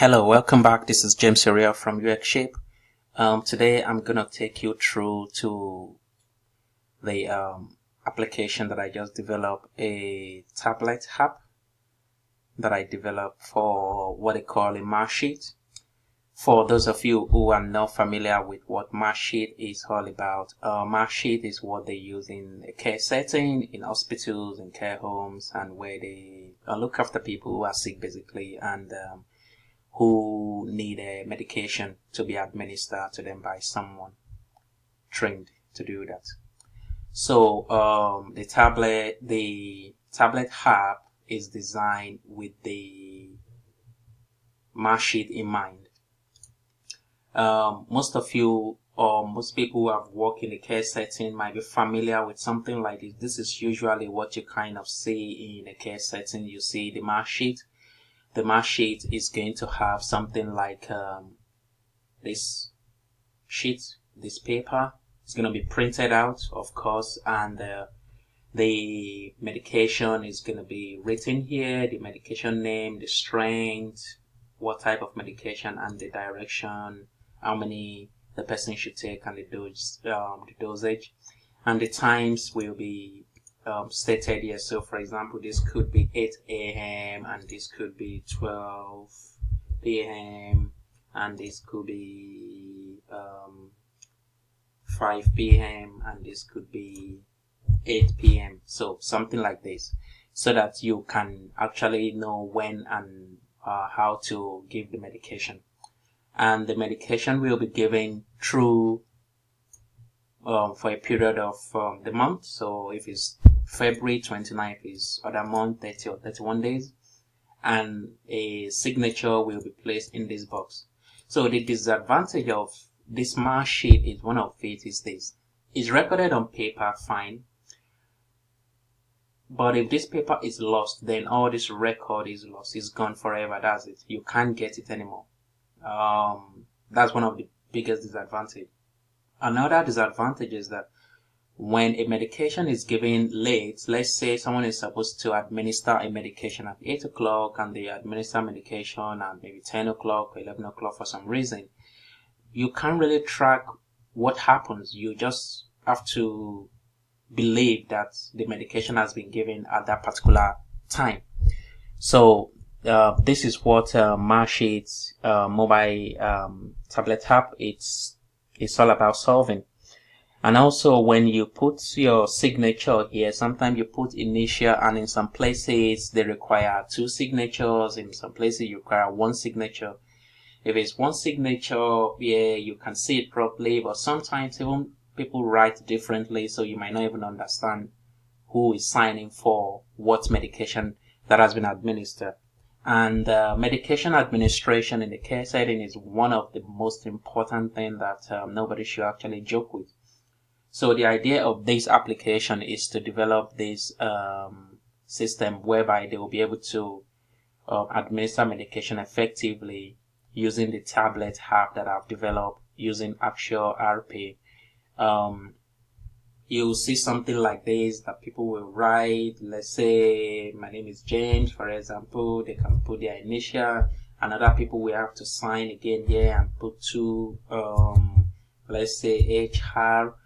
Hello, welcome back. This is James Area from UX Shape. Today I'm gonna take you through to the application that I just developed, a tablet app that I developed for what they call a mark sheet. For those of you who are not familiar with what mark sheet is all about, mark sheet is what they use in a care setting, in hospitals, in care homes, and where they look after people who are sick basically, and who need a medication to be administered to them by someone trained to do that. So the tablet app is designed with the mark sheet in mind. Most of you or most people who have worked in the care setting might be familiar with something like this. This is usually what you kind of see in a care setting. You see the mark sheet. The mark sheet is going to have something like this sheet, this paper. It's going to be printed out, of course, and the medication is going to be written here, the medication name, the strength, what type of medication, and the direction, how many the person should take, and the dosage, and the times will be stated here. So for example, this could be 8 a.m. and this could be 12 p.m. and this could be 5 p.m. and this could be 8 p.m. So something like this, so that you can actually know when and how to give the medication. And the medication will be given through for a period of the month. So if it's February 29th is other month, 30 or 31 days, and a signature will be placed in this box. So the disadvantage of this mark sheet is one of it is this. It's recorded on paper, fine. But if this paper is lost, then all this record is lost. It's gone forever. That's it. You can't get it anymore. That's one of the biggest disadvantages. Another disadvantage is that when a medication is given late, let's say someone is supposed to administer a medication at 8 o'clock and they administer medication at maybe 10 o'clock or 11 o'clock for some reason, you can't really track what happens. You just have to believe that the medication has been given at that particular time. So this is what mark sheets mobile tablet app it's all about solving. And also when you put your signature here, sometimes you put initial, and in some places they require 2 signatures, in some places you require 1 signature. If it's 1 signature, yeah, you can see it properly, but sometimes even people write differently, so you might not even understand who is signing for what medication that has been administered. And medication administration in the care setting is one of the most important things that nobody should actually joke with. So the idea of this application is to develop this system whereby they will be able to administer medication effectively using the tablet app that I've developed using Axure RP. You'll see something like this that people will write. Let's say my name is James, for example. They can put their initial, and other people will have to sign again here and put 2, let's say HR.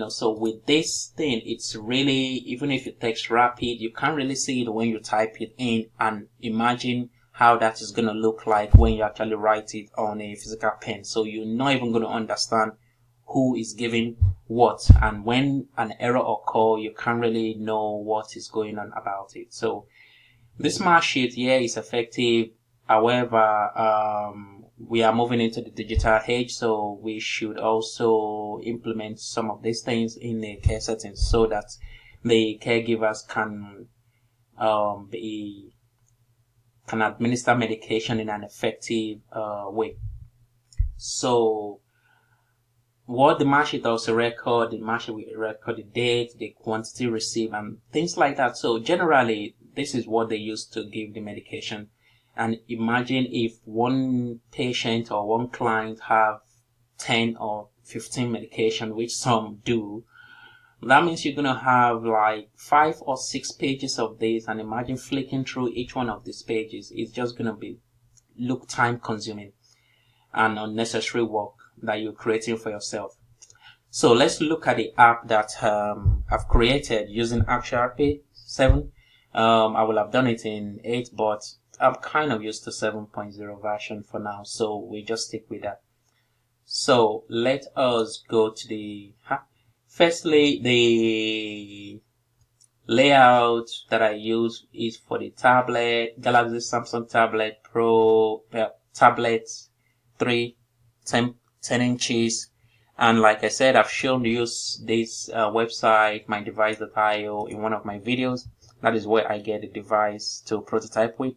So with this thing, it's really, even if you text rapid, you can't really see it when you type it in, and imagine how that is going to look like when you actually write it on a physical pen. So you're not even going to understand who is giving what, and when an error occurs, you can't really know what is going on about it. So this mark sheet here is effective. However, we are moving into the digital age, so we should also implement some of these things in the care settings so that the caregivers can administer medication in an effective way. So what the mark sheet also record, the mark sheet will record the date, the quantity received, and things like that. So generally, this is what they use to give the medication. And imagine if one patient or one client have 10 or 15 medication, which some do. That means you're going to have like 5 or 6 pages of this, and imagine flicking through each one of these pages. It's just going to be look time consuming and unnecessary work that you're creating for yourself. So let's look at the app that I've created using Axure 7. I will have done it in 8, but I'm kind of used to 7.0 version for now, so we just stick with that. So let us go to the firstly, the layout that I use is for the tablet, Galaxy Samsung Tablet Pro, tablet 3, 10 inches. And like I said, I've shown you this website, mydevice.io, in one of my videos. That is where I get the device to prototype with.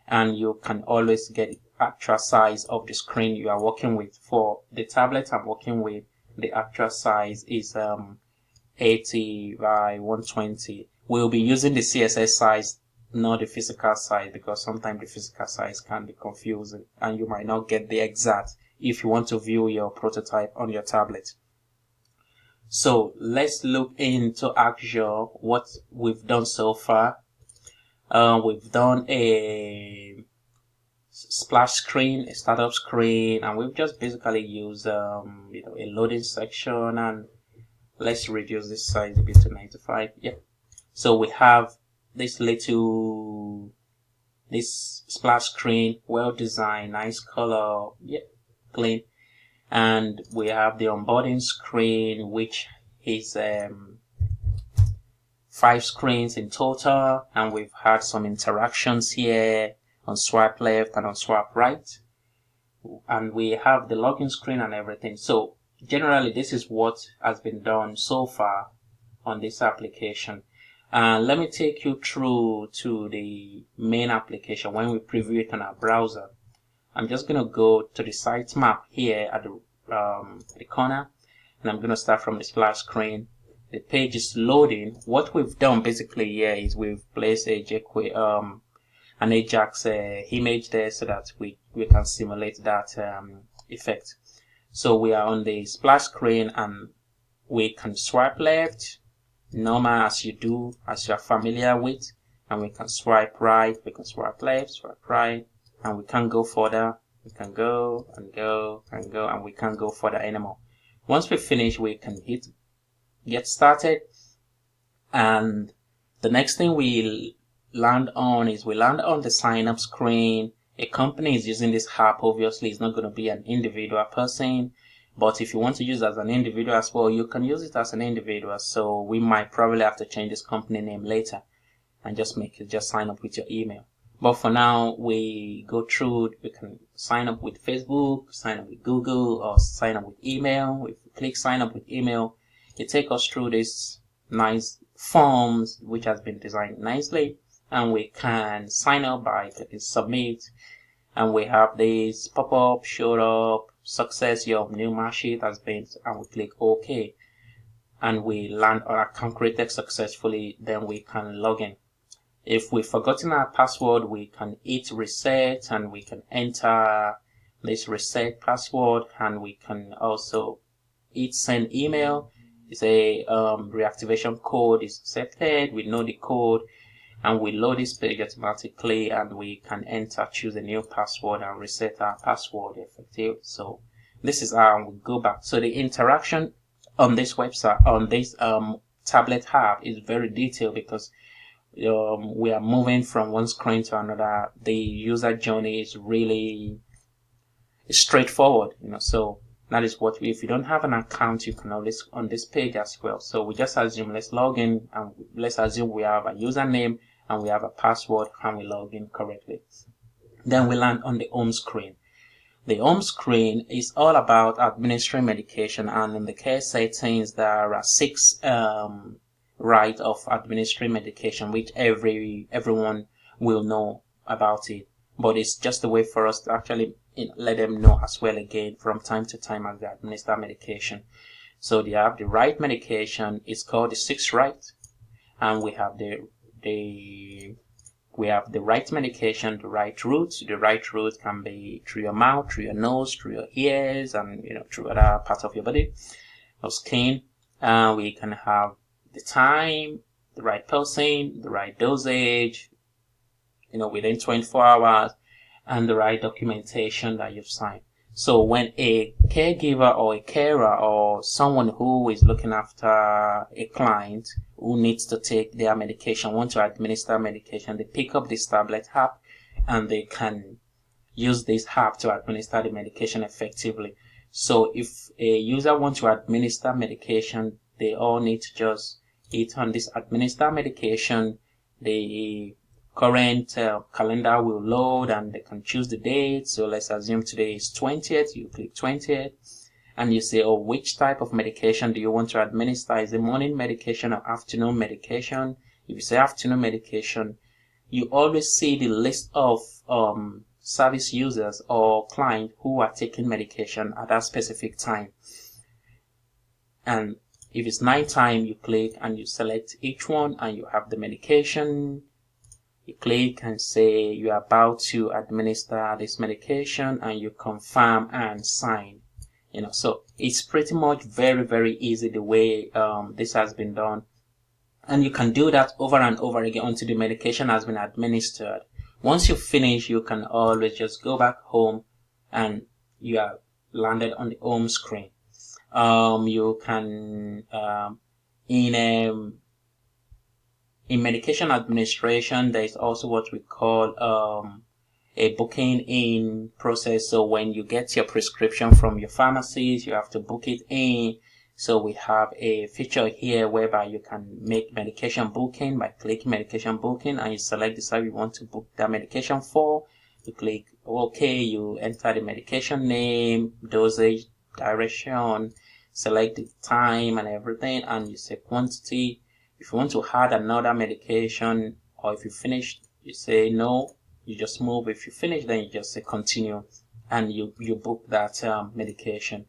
And you can always get the actual size of the screen you are working with. For the tablet I'm working with, the actual size is 80 by 120. We'll be using the CSS size, not the physical size, because sometimes the physical size can be confusing and you might not get the exact if you want to view your prototype on your tablet. So let's look into Axure, what we've done so far. We've done a splash screen, a startup screen, and we've just basically used a loading section. And let's reduce this size a bit to 95. Yeah. So we have this splash screen, well designed, nice color, yeah, clean. And we have the onboarding screen, which is 5 screens in total, and we've had some interactions here on swipe left and on swipe right, and we have the login screen and everything. So generally this is what has been done so far on this application. Let me take you through to the main application when we preview it on our browser. I'm just going to go to the sitemap here at the corner, and I'm going to start from the splash screen. The page is loading. What we've done basically here is we've placed a jQuery, an Ajax image there so that we can simulate that effect. So we are on the splash screen and we can swipe left, normal as you are familiar with, and we can swipe right, we can swipe left, swipe right, and we can go further. We can go and go and go, and we can't go further anymore. Once we finish, we can hit get started, and the next thing we land on the sign up screen. A company is using this app. Obviously it's not going to be an individual person, but if you want to use it as an individual as well, you can use it as an individual. So we might probably have to change this company name later and just sign up with your email. But for now, we go through, we can sign up with Facebook, sign up with Google, or sign up with email. If we click sign up with email, it takes us through this nice forms which has been designed nicely, and we can sign up by clicking submit, and we have this pop-up showed up, success, your new mark sheet has been, and we click OK, and we land our account created successfully. Then we can log in. If we've forgotten our password, we can hit reset and we can enter this reset password, and we can also hit send email. It's a reactivation code is accepted. We know the code, and we load this page automatically, and we can choose a new password and reset our password effective. So this is how we go back. So the interaction on this website, on this tablet app, is very detailed because we are moving from one screen to another. The user journey is really straightforward, so that is what if you don't have an account, you can always on this page as well. So we just assume, let's log in, and let's assume we have a username and we have a password, and we log in correctly. Then we land on the home screen. The home screen is all about administering medication, and in the care settings there are 6 right of administering medication, which everyone will know about it, but it's just a way for us to actually let them know as well again from time to time as they administer medication. So they have the right medication, it's called the 6 right, and we have we have the right medication, the right route. The right route can be through your mouth, through your nose, through your ears, and through other parts of your body or skin. We can have the time, the right person, the right dosage, within 24 hours. and the right documentation that you've signed. So when a caregiver or a carer or someone who is looking after a client who needs to take their medication, want to administer medication, they pick up this tablet app and they can use this app to administer the medication effectively. So if a user wants to administer medication, they all need to just hit on this administer medication. The current calendar will load and they can choose the date. So let's assume today is 20th. You click 20th and you say, oh, which type of medication do you want to administer? Is it morning medication or afternoon medication? If you say afternoon medication, you always see the list of service users or clients who are taking medication at that specific time. And if it's nighttime, you click and you select each one and you have the medication. You click and say you're about to administer this medication and you confirm and sign. So it's pretty much very, very easy the way this has been done. And you can do that over and over again until the medication has been administered. Once you finish, you can always just go back home and you are landed on the home screen. You can, in medication administration, there is also what we call a booking in process. So when you get your prescription from your pharmacist, you have to book it in. So we have a feature here whereby you can make medication booking by clicking medication booking and you select the service you want to book that medication for. You click OK, you enter the medication name, dosage, direction, select the time and everything, and you say quantity. If you want to add another medication or if you finish, you say no, you just move. If you finish, then you just say continue and you book that medication.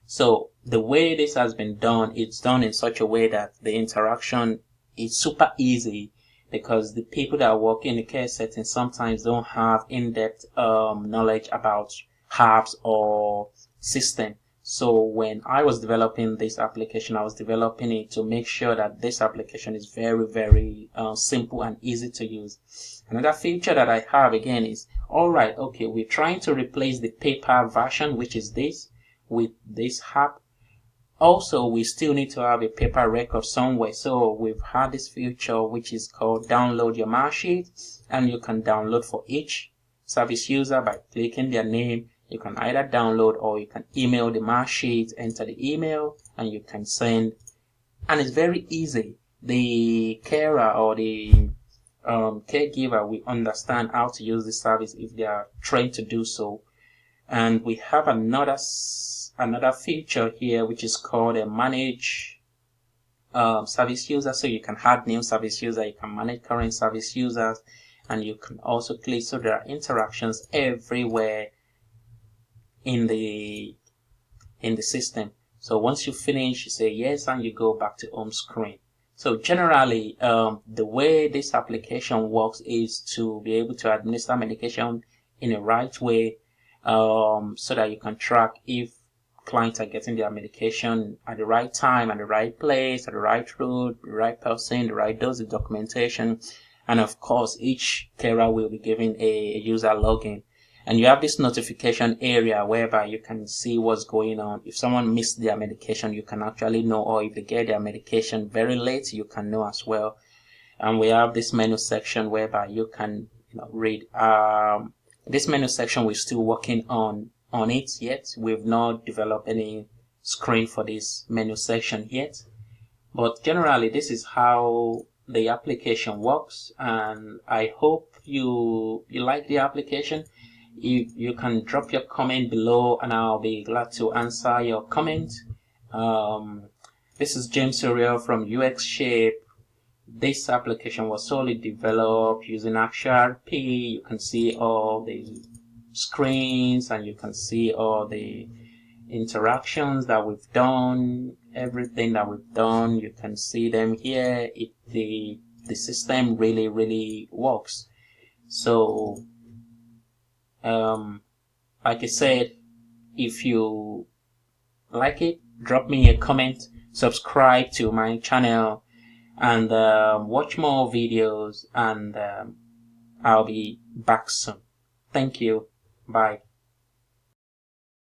So the way this has been done, it's done in such a way that the interaction is super easy because the people that work in the care setting sometimes don't have in-depth knowledge about apps or system. So when I was developing this application, I was developing it to make sure that this application is very, very simple and easy to use. Another feature that I have again is, all right, okay, we're trying to replace the paper version, which is this, with this app. Also, we still need to have a paper record somewhere. So we've had this feature which is called download your mark sheet, and you can download for each service user by clicking their name. You can either download or you can email the mark sheet, enter the email, and you can send. And it's very easy. The carer or the caregiver will understand how to use the service if they are trained to do so. And we have another feature here which is called a manage service user. So you can add new service user, you can manage current service users, and you can also click. So there are interactions everywhere in the system. So once you finish, you say yes and you go back to home screen. So generally, the way this application works is to be able to administer medication in a right way, so that you can track if clients are getting their medication at the right time, at the right place, at the right route, the right person, the right dose, the documentation. And of course, each carer will be given a user login. And you have this notification area whereby you can see what's going on. If someone missed their medication, you can actually know, or if they get their medication very late, you can know as well. And we have this menu section whereby you can read. This menu section, we're still working on it yet. We've not developed any screen for this menu section yet. But generally, this is how the application works. And I hope you like the application. You can drop your comment below and I'll be glad to answer your comment. This is James Uriel from UX Shape. This application was solely developed using Axure. You can see all the screens and you can see all the interactions that we've done, everything that we've done. You can see them here. The system really works. So like I said, if you like it, drop me a comment, subscribe to my channel, and watch more videos, and I'll be back soon. Thank you. Bye.